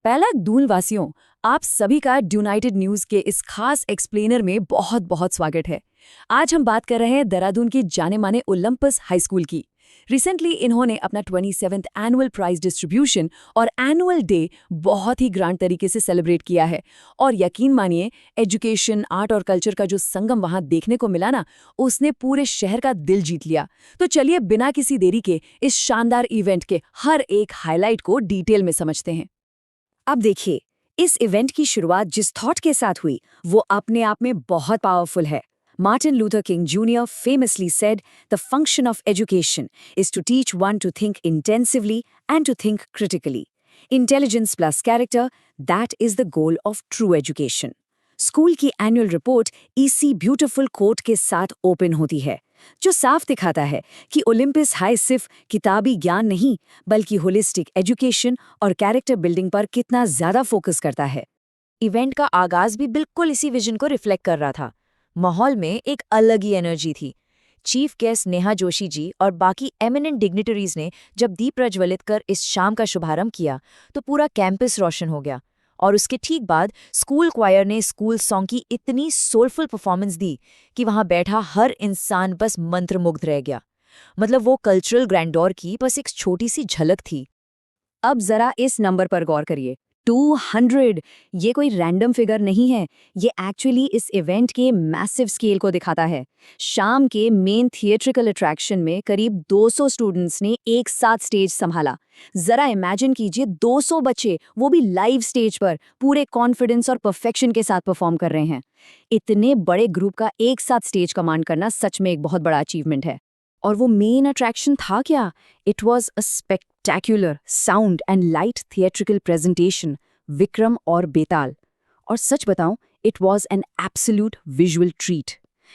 पहला दून वासियों, आप सभी का यूनाइटेड न्यूज के इस खास एक्सप्लेनर में बहुत बहुत स्वागत है। आज हम बात कर रहे हैं देहरादून की जाने माने ओलंपस हाई स्कूल की। रिसेंटली इन्होंने अपना 27th एनुअल प्राइज डिस्ट्रीब्यूशन और एनुअल डे बहुत ही ग्रैंड तरीके से सेलिब्रेट किया है। और यकीन मानिए, एजुकेशन, आर्ट और कल्चर का जो संगम वहां देखने को मिला ना, उसने पूरे शहर का दिल जीत लिया। तो चलिए बिना किसी देरी के इस शानदार इवेंट के हर एक हाईलाइट को डिटेल में समझते हैं। अब देखिए, इस इवेंट की शुरुआत जिस थॉट के साथ हुई वो अपने आप में बहुत पावरफुल है। Martin Luther king junior famously said, "The function of education is to teach one to think intensively and to think critically. Intelligence plus character, that is the goal of true education." School की annual report इसी beautiful coat के साथ open होती है, जो साफ दिखाता है कि ओलंपस हाई सिर्फ किताबी ज्ञान नहीं, बल्कि होलिस्टिक एजुकेशन और कैरेक्टर बिल्डिंग पर कितना ज्यादा फोकस करता है। इवेंट का आगाज भी बिल्कुल इसी विजन को रिफ्लेक्ट कर रहा था। माहौल में एक अलग ही एनर्जी थी। चीफ गेस्ट नेहा जोशी जी और बाकी एमिनेंट डिग्निटरीज ने जब दीप प्रज्वलित कर इस शाम का शुभारंभ किया तो पूरा कैंपस रोशन हो गया। और उसके ठीक बाद स्कूल क्वायर ने स्कूल सॉन्ग की इतनी सोलफुल परफॉर्मेंस दी कि वहां बैठा हर इंसान बस मंत्रमुग्ध रह गया। मतलब वो कल्चरल ग्रैंडोर की बस एक छोटी सी झलक थी। अब जरा इस नंबर पर गौर करिए, 200। ये कोई रैंडम फिगर नहीं है, ये एक्चुअली इस इवेंट के मैसिव स्केल को दिखाता है। शाम के मेन थिएट्रिकल अट्रैक्शन में करीब 200 स्टूडेंट्स ने एक साथ स्टेज संभाला। जरा इमेजिन कीजिए, 200 बच्चे, वो भी लाइव स्टेज पर, पूरे कॉन्फिडेंस और परफेक्शन के साथ परफॉर्म कर रहे हैं। इतने बड़े ग्रुप का एक साथ स्टेज कमांड करना सच में एक बहुत बड़ा अचीवमेंट है। और वो मेन अट्रैक्शन था क्या? It was a spectacular sound and light theatrical presentation, Vikram और बेताल। और सच बताऊं, it was an absolute visual treat.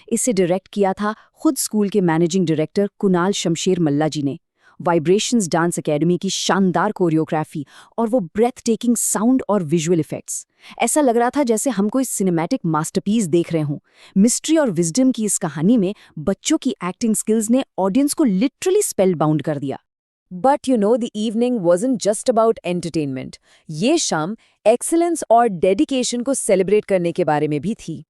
इसे डायरेक्ट किया था खुद स्कूल के मैनेजिंग डायरेक्टर कुणाल शमशेर मल्ला जी ने। वाइब्रेशंस डांस एकेडमी की शानदार कोरियोग्राफी और वो ब्रेथ टेकिंग साउंड और विजुअल इफेक्ट्स, ऐसा लग रहा था जैसे हम कोई सिनेमैटिक मास्टरपीस देख रहे हों। मिस्ट्री और विजडम की इस कहानी में बच्चों की एक्टिंग स्किल्स ने ऑडियंस को लिटरली स्पेल बाउंड कर दिया। But you know, the evening wasn't just about entertainment. ये शाम एक्सीलेंस और डेडिकेशन को सेलिब्रेट करने के बारे में भी थी।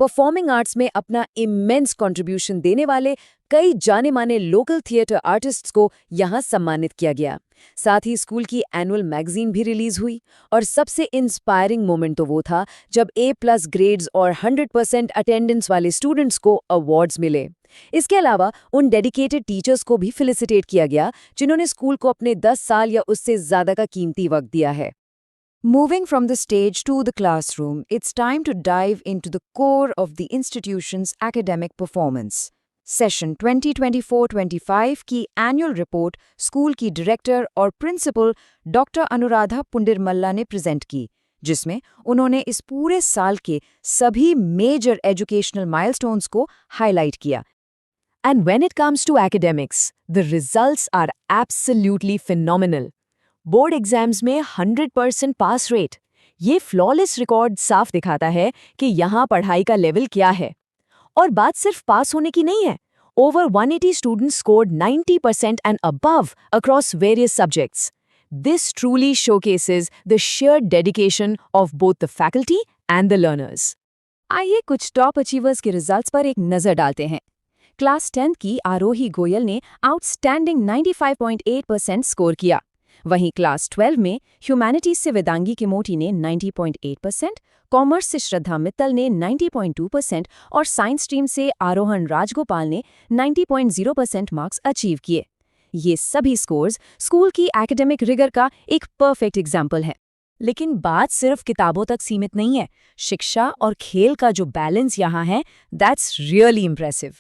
परफॉर्मिंग आर्ट्स में अपना इमेंस कंट्रीब्यूशन देने वाले कई जाने माने लोकल थिएटर आर्टिस्ट्स को यहाँ सम्मानित किया गया। साथ ही स्कूल की एनुअल मैगजीन भी रिलीज हुई। और सबसे इंस्पायरिंग मोमेंट तो वो था जब A+ ग्रेड्स और 100% अटेंडेंस वाले स्टूडेंट्स को अवार्ड्स मिले। इसके अलावा उन डेडिकेटेड टीचर्स को भी फेलिसिटेट किया गया जिन्होंने स्कूल को अपने 10 साल या उससे ज्यादा का कीमती वक्त दिया है। Moving from the stage to the classroom, it's time to dive into the core of the institution's academic performance. Session 2024-25 की एनुअल रिपोर्ट स्कूल की डायरेक्टर और प्रिंसिपल डॉक्टर अनुराधा पुंडिरमल्ला ने प्रेजेंट की, जिसमें उन्होंने इस पूरे साल के सभी मेजर एजुकेशनल माइलस्टोन्स को हाईलाइट किया। And when it comes to academics, the results are absolutely phenomenal. Board exams में 100% पास रेट, ये फ्लॉलेस रिकॉर्ड साफ दिखाता है कि यहाँ पढ़ाई का लेवल क्या है। और बात सिर्फ पास होने की नहीं है। Over 180 students scored 90% and above across various subjects. This truly showcases the share dedication of both the faculty and the learners. आइए कुछ टॉप अचीवर्स के रिजल्ट्स पर एक नजर डालते हैं। क्लास 10 की आरोही गोयल ने आउटस्टैंडिंग 95.8% स्कोर किया। वहीं क्लास 12 में ह्यूमैनिटीज से वेदांगी किमोटी ने 90.8%, कॉमर्स से श्रद्धा मित्तल ने 90.2% और साइंस स्ट्रीम से आरोहण राजगोपाल ने 90.0% मार्क्स अचीव किए। ये सभी स्कोर्स स्कूल की एकेडमिक रिगर का एक परफेक्ट एग्जाम्पल है। लेकिन बात सिर्फ किताबों तक सीमित नहीं है। शिक्षा और खेल का जो बैलेंस यहाँ है, दैट्स रियली इम्प्रेसिव।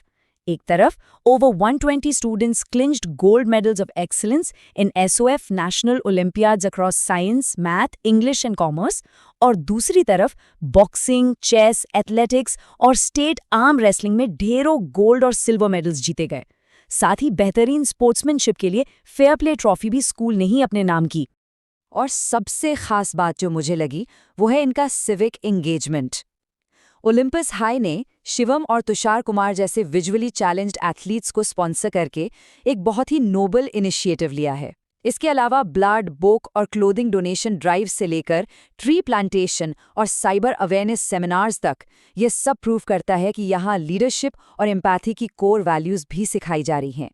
एक तरफ over 120 students clinched gold medals of excellence in SOF national olympiads across science, math, English and commerce, और दूसरी तरफ बॉक्सिंग, चेस, एथलेटिक्स और स्टेट आर्म रेसलिंग में ढेरों गोल्ड और सिल्वर मेडल्स जीते गए। साथ ही बेहतरीन स्पोर्ट्समैनशिप के लिए फेयर प्ले ट्रॉफी भी स्कूल ने ही अपने नाम की। और सबसे खास बात जो मुझे लगी वो है इनका सिविक एंगेजमेंट। ओलंपस हाई ने शिवम और तुषार कुमार जैसे विजुअली चैलेंज्ड एथलीट्स को स्पॉन्सर करके एक बहुत ही नोबल इनिशिएटिव लिया है। इसके अलावा ब्लड, बुक और क्लोथिंग डोनेशन ड्राइव से लेकर ट्री प्लांटेशन और साइबर अवेयरनेस सेमिनार्स तक, ये सब प्रूव करता है कि यहाँ लीडरशिप और एम्पैथी की कोर वैल्यूज भी सिखाई जा रही हैं।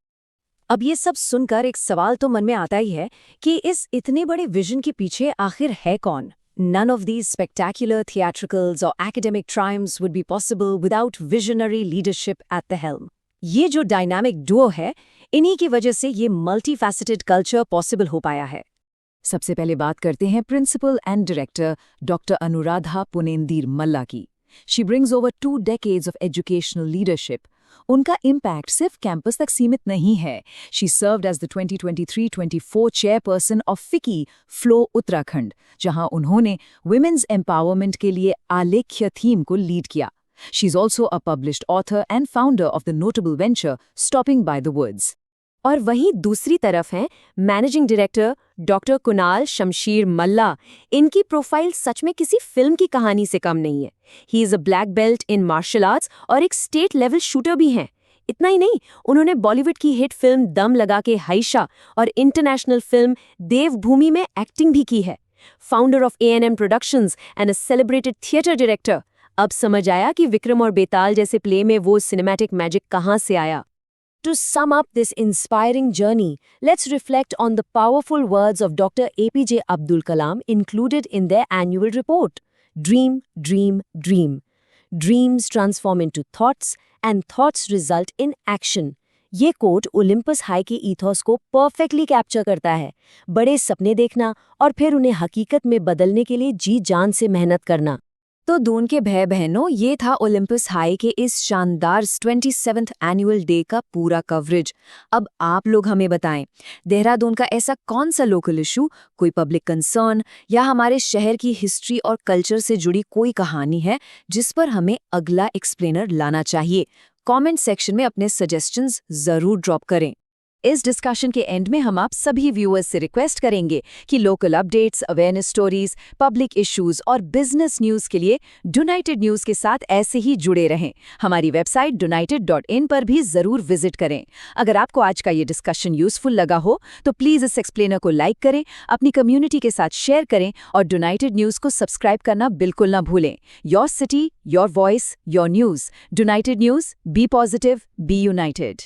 अब ये सब सुनकर एक सवाल तो मन में आता ही है कि इस इतने बड़े विजन के पीछे आखिर है कौन? None of these spectacular theatricals or academic triumphs would be possible without visionary leadership at the helm. ये जो डायनामिक डुओ है, इन्हीं की वजह से ये मल्टीफैसेटेड कल्चर पॉसिबल हो पाया है। सबसे पहले बात करते हैं principal and director doctor Anuradha Punendir Malla की। She brings over 2 decades of educational leadership. उनका इम्पैक्ट सिर्फ कैंपस तक सीमित नहीं है। She served as the 2023-24 chairperson of FICCI flow Uttarakhand, जहां उन्होंने women's empowerment के लिए आलेख्य थीम को लीड किया। She's also a published author and founder of the notable venture Stopping by the Woods. और वहीं दूसरी तरफ हैं मैनेजिंग डायरेक्टर डॉक्टर कुणाल शमशीर मल्ला। इनकी प्रोफाइल सच में किसी फिल्म की कहानी से कम नहीं है। He is a black belt in martial arts और एक स्टेट लेवल शूटर भी हैं। इतना ही नहीं, उन्होंने बॉलीवुड की हिट फिल्म दम लगा के हाइशा और इंटरनेशनल फिल्म देवभूमि में एक्टिंग भी की है। Founder of A&M productions and a celebrated theatre director. अब समझ आया कि विक्रम और बेताल जैसे प्ले में वो सिनेमैटिक मैजिक कहाँ से आया। To sum up this inspiring journey, let's reflect on the powerful words of Dr. APJ Abdul Kalam included in their annual report. Dream, dream, dream. Dreams transform into thoughts and thoughts result in action. ये coat Olympus high के ethos को perfectly capture करता है। बड़े सपने देखना और फिर उन्हें हकीकत में बदलने के लिए जी जान से मेहनत करना। तो दून के भाई बहनों, ये था ओलंपस हाई के इस शानदार 27th एनुअल डे का पूरा कवरेज। अब आप लोग हमें बताएं, देहरादून का ऐसा कौन सा लोकल इशू, कोई पब्लिक कंसर्न या हमारे शहर की हिस्ट्री और कल्चर से जुड़ी कोई कहानी है जिस पर हमें अगला एक्सप्लेनर लाना चाहिए? कमेंट सेक्शन में अपने सजेशंस जरूर ड्रॉप करें। इस डिस्कशन के एंड में हम आप सभी व्यूअर्स से रिक्वेस्ट करेंगे कि local updates, awareness stories, public issues और बिजनेस न्यूज के लिए डुनाइटेड न्यूज के साथ ऐसे ही जुड़े रहें। हमारी वेबसाइट dunited.in पर भी जरूर विजिट करें। अगर आपको आज का ये डिस्कशन यूजफुल लगा हो तो प्लीज इस एक्सप्लेनर को लाइक करें, अपनी कम्युनिटी के साथ शेयर करें और डुनाइटेड न्यूज को सब्सक्राइब करना बिल्कुल ना भूलें। Your city, your voice, your news. The united news, be positive, be United.